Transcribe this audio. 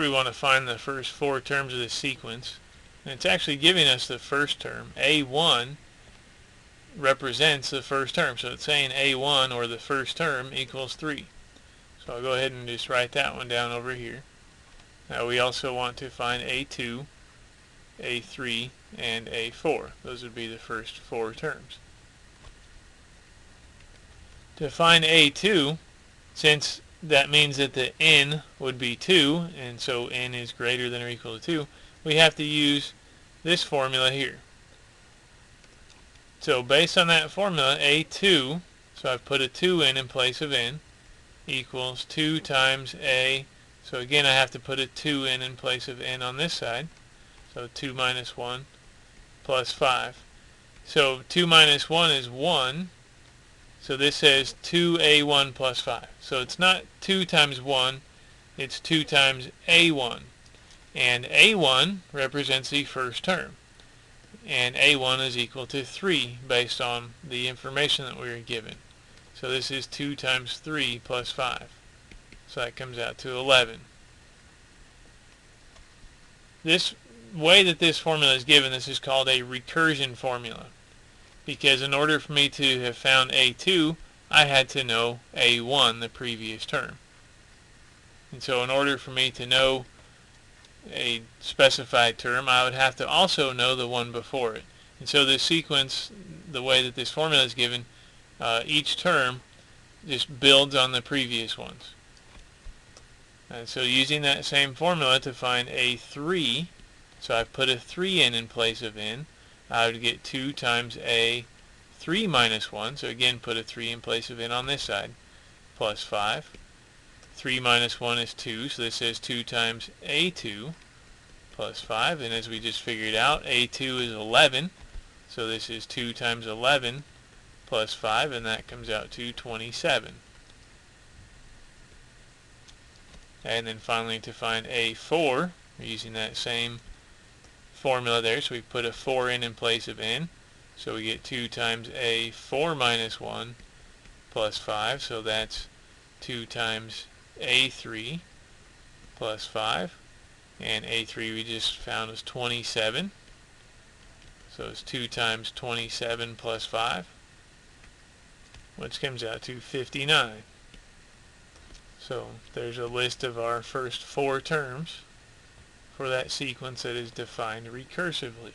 We want to find the first four terms of the sequence, and it's actually giving us the first term. A1 represents the first term, so it's saying A1, or the first term, equals 3. So I'll go ahead and just write that one down over here. Now we also want to find A2, A3, and A4. Those would be the first four terms. To find A2, since that means that the n would be 2, and so n is greater than or equal to 2, we have to use this formula here. So based on that formula, A2, so I've put a 2 in place of n, equals 2 times A, so again I have to put a 2 in place of n on this side, so 2 minus 1 plus 5. So 2 minus 1 is 1, so this says 2A1 plus 5. So it's not 2 times 1, it's 2 times A1. And A1 represents the first term. And A1 is equal to 3 based on the information that we were given. So this is 2 times 3 plus 5. So that comes out to 11. This way that this formula is given, this is called a recursion formula. Because in order for me to have found A2, I had to know A1, the previous term. And so in order for me to know a specified term, I would have to also know the one before it. And so this sequence, the way that this formula is given, each term just builds on the previous ones. And so using that same formula to find A3, so I've put a 3 in place of n, I would get 2 times A3 minus 1, so again put a 3 in place of n on this side, plus 5. 3 minus 1 is 2, so this is 2 times A2 plus 5, and as we just figured out, A2 is 11, so this is 2 times 11 plus 5, and that comes out to 27. And then finally to find A4, we're using that same formula there, so we put a 4 in place of n, so we get 2 times A4 minus 1 plus 5, so that's 2 times A3 plus 5, and A3 we just found was 27, so it's 2 times 27 plus 5, which comes out to 59. So there's a list of our first four terms for that sequence that is defined recursively.